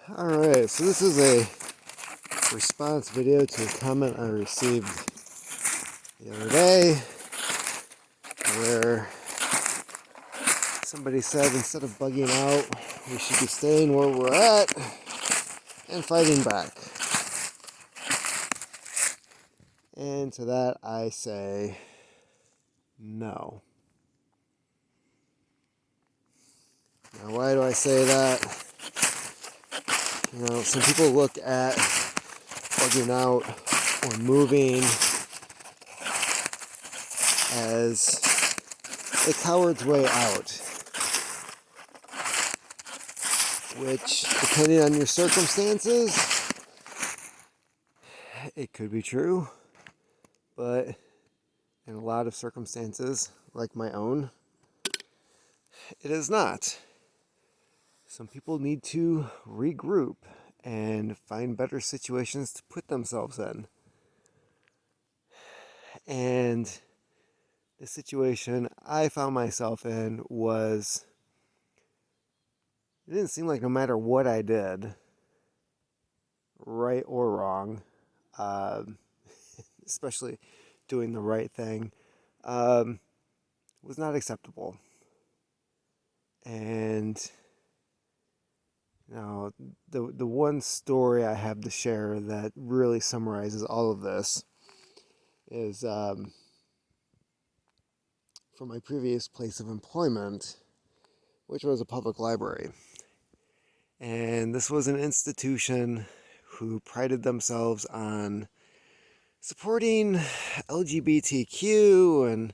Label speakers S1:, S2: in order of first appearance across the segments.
S1: Alright, so this is a response video to a comment I received the other day where somebody said instead of bugging out, we should be staying where we're at and fighting back. And to that I say no. Now, why do I say that? Some people look at bugging out or moving as a coward's way out, which, depending on your circumstances, it could be true, but in a lot of circumstances, like my own, it is not. Some people need to regroup and find better situations to put themselves in. And the situation I found myself in was, it didn't seem like no matter what I did, right or wrong, especially doing the right thing, was not acceptable. And the one story I have to share that really summarizes all of this is from my previous place of employment, which was a public library. And this was an institution who prided themselves on supporting LGBTQ, and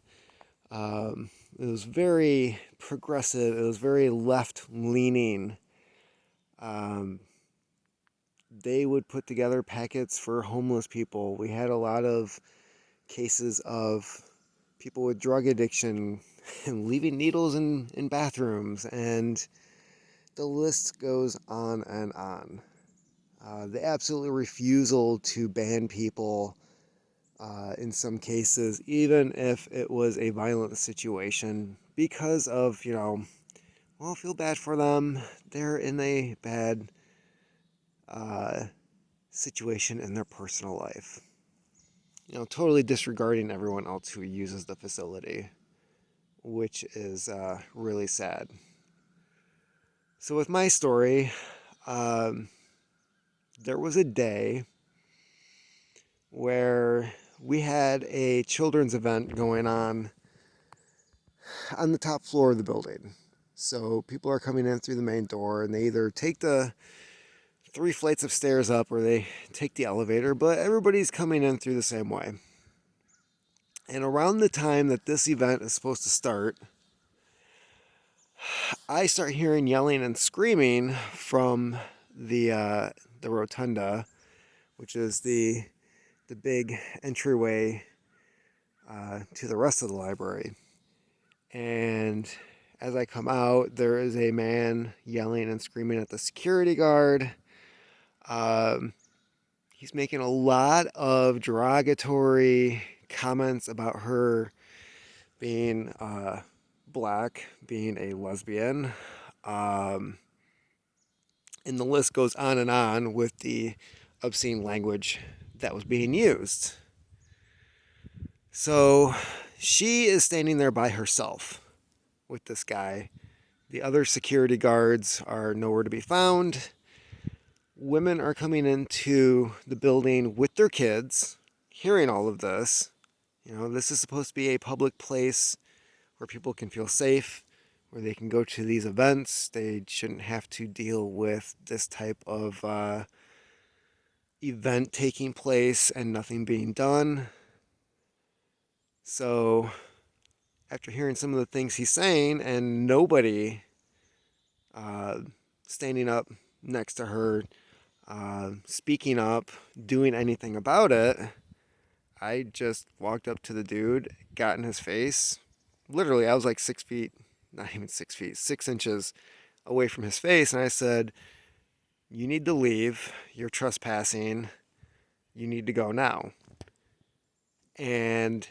S1: it was very progressive, it was very left-leaning. They would put together packets for homeless people. We had a lot of cases of people with drug addiction and leaving needles in bathrooms, and the list goes on and on. The absolute refusal to ban people in some cases, even if it was a violent situation, because of, feel bad for them. They're in a bad situation in their personal life. Totally disregarding everyone else who uses the facility, which is really sad. So with my story, there was a day where we had a children's event going on the top floor of the building. So people are coming in through the main door, and they either take the 3 flights of stairs up or they take the elevator, but everybody's coming in through the same way. And around the time that this event is supposed to start, I start hearing yelling and screaming from the rotunda, which is the big entryway to the rest of the library. And as I come out, there is a man yelling and screaming at the security guard. He's making a lot of derogatory comments about her being black, being a lesbian. And the list goes on with the obscene language that was being used. So she is standing there by herself with this guy. The other security guards are nowhere to be found. Women are coming into the building with their kids, hearing all of this. This is supposed to be a public place where people can feel safe, where they can go to these events. They shouldn't have to deal with this type of event taking place and nothing being done. So after hearing some of the things he's saying and nobody standing up next to her, speaking up, doing anything about it, I just walked up to the dude, got in his face. Literally, I was like 6 feet, not even 6 feet, 6 inches away from his face, and I said, "You need to leave. You're trespassing. You need to go now." And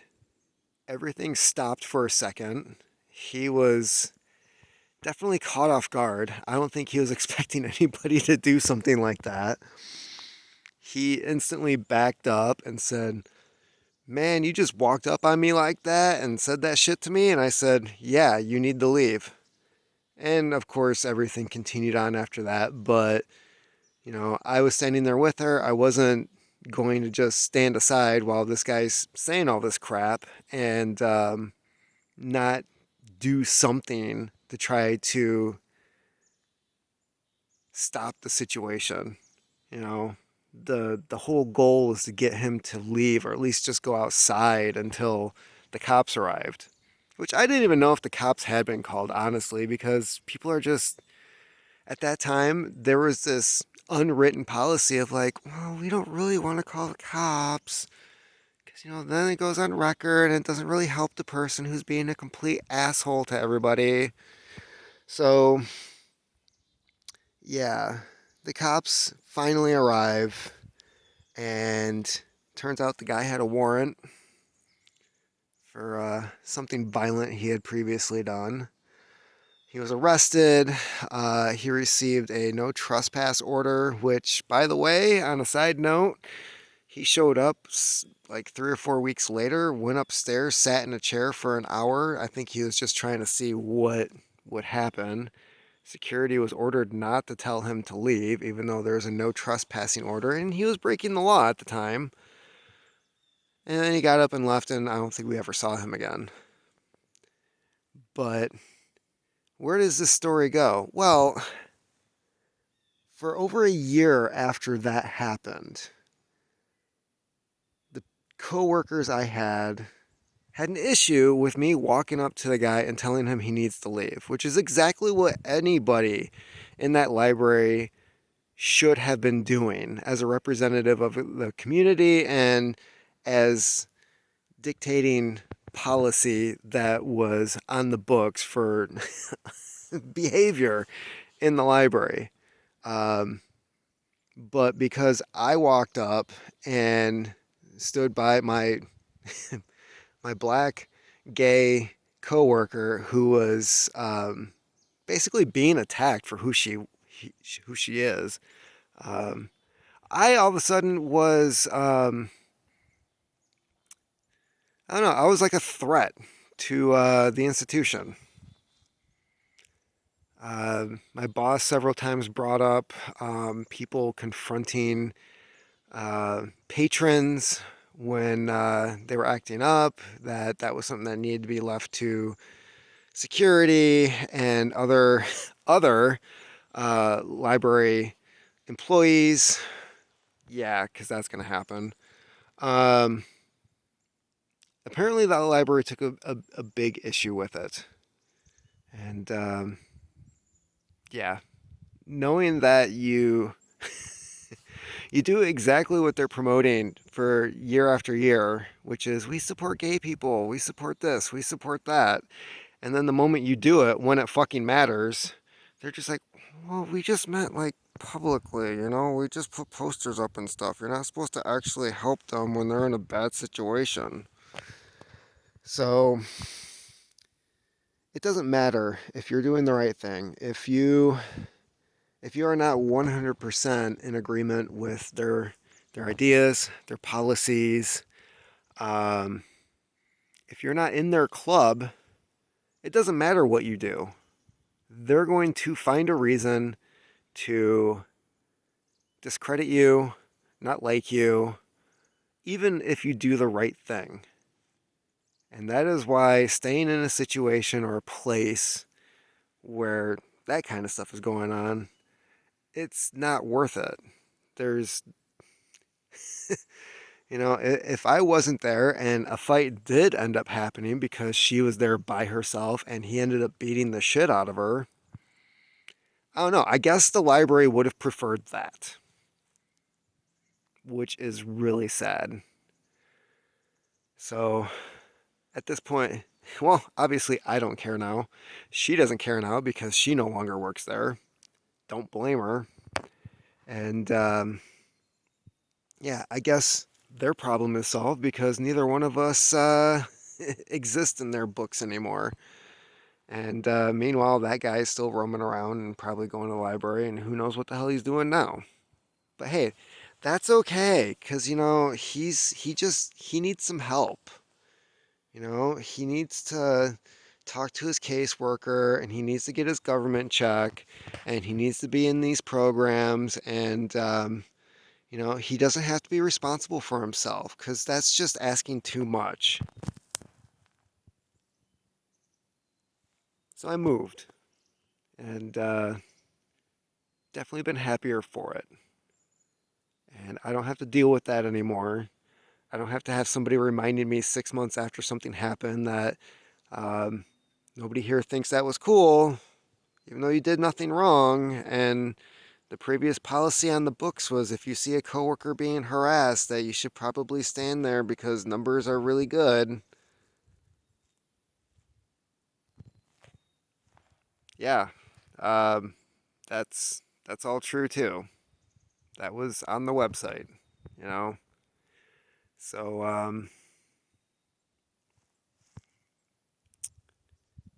S1: everything stopped for a second. He was definitely caught off guard. I don't think he was expecting anybody to do something like that. He instantly backed up and said, "Man, you just walked up on me like that and said that shit to me." And I said, "Yeah, you need to leave." And of course, everything continued on after that. But, I was standing there with her. I wasn't going to just stand aside while this guy's saying all this crap and not do something to try to stop the situation. You know, the whole goal is to get him to leave or at least just go outside until the cops arrived. Which I didn't even know if the cops had been called, honestly, because people are just at that time there was this unwritten policy of like, well, we don't really want to call the cops because then it goes on record and it doesn't really help the person who's being a complete asshole to everybody. So yeah, the cops finally arrive, and turns out the guy had a warrant for something violent he had previously done. He was arrested. He received a no trespass order, which, by the way, on a side note, he showed up like 3 or 4 weeks later, went upstairs, sat in a chair for an hour. I think he was just trying to see what would happen. Security was ordered not to tell him to leave, even though there was a no trespassing order, and he was breaking the law at the time. And then he got up and left, and I don't think we ever saw him again. But where does this story go? Well, for over a year after that happened, the coworkers I had an issue with me walking up to the guy and telling him he needs to leave, which is exactly what anybody in that library should have been doing as a representative of the community and as dictating policy that was on the books for behavior in the library. Um, but because I walked up and stood by my black gay coworker who was basically being attacked for who she is, um, I all of a sudden was I don't know, I was like a threat to the institution. My boss several times brought up people confronting patrons when they were acting up, that was something that needed to be left to security and other library employees. Yeah, because that's going to happen. Um, Apparently, the library took a big issue with it. And yeah, knowing that you do exactly what they're promoting for year after year, which is we support gay people, we support this, we support that. And then the moment you do it, when it fucking matters, they're just like, well, we just meant like publicly, we just put posters up and stuff. You're not supposed to actually help them when they're in a bad situation. So it doesn't matter if you're doing the right thing. If you are not 100% in agreement with their ideas, their policies, um, if you're not in their club, it doesn't matter what you do. They're going to find a reason to discredit you, not like you, even if you do the right thing. And that is why staying in a situation or a place where that kind of stuff is going on, it's not worth it. There's if I wasn't there and a fight did end up happening because she was there by herself and he ended up beating the shit out of her, I don't know. I guess the library would have preferred that, which is really sad. So at this point, well, obviously I don't care now. She doesn't care now because she no longer works there. Don't blame her. And yeah, I guess their problem is solved because neither one of us exist in their books anymore. And meanwhile, that guy's still roaming around and probably going to the library, and who knows what the hell he's doing now. But hey, that's okay, cause he needs some help. He needs to talk to his caseworker, and he needs to get his government check, and he needs to be in these programs, and he doesn't have to be responsible for himself, cause that's just asking too much. So I moved, and definitely been happier for it. And I don't have to deal with that anymore. I don't have to have somebody reminding me 6 months after something happened that um, nobody here thinks that was cool, even though you did nothing wrong. And the previous policy on the books was if you see a coworker being harassed, that you should probably stand there because numbers are really good. Yeah, um, that's all true too. That was on the website, you know. So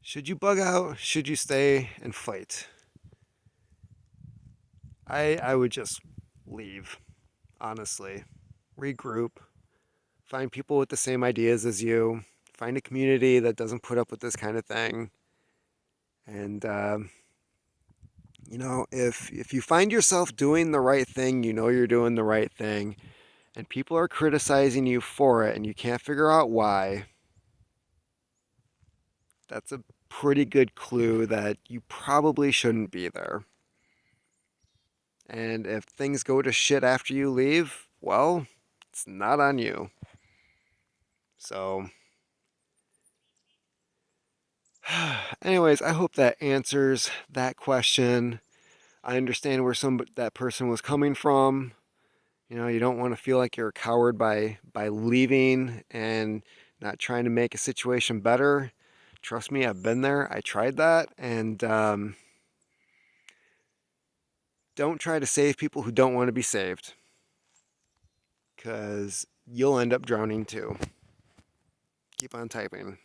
S1: should you bug out? Should you stay and fight? I would just leave, honestly. Regroup, find people with the same ideas as you, find a community that doesn't put up with this kind of thing. And if you find yourself doing the right thing, you know you're doing the right thing, and people are criticizing you for it, and you can't figure out why. That's a pretty good clue that you probably shouldn't be there. And if things go to shit after you leave, well, it's not on you. So, anyways, I hope that answers that question. I understand where that person was coming from. You don't want to feel like you're a coward by leaving and not trying to make a situation better. Trust me, I've been there. I tried that, and don't try to save people who don't want to be saved, because you'll end up drowning too. Keep on typing.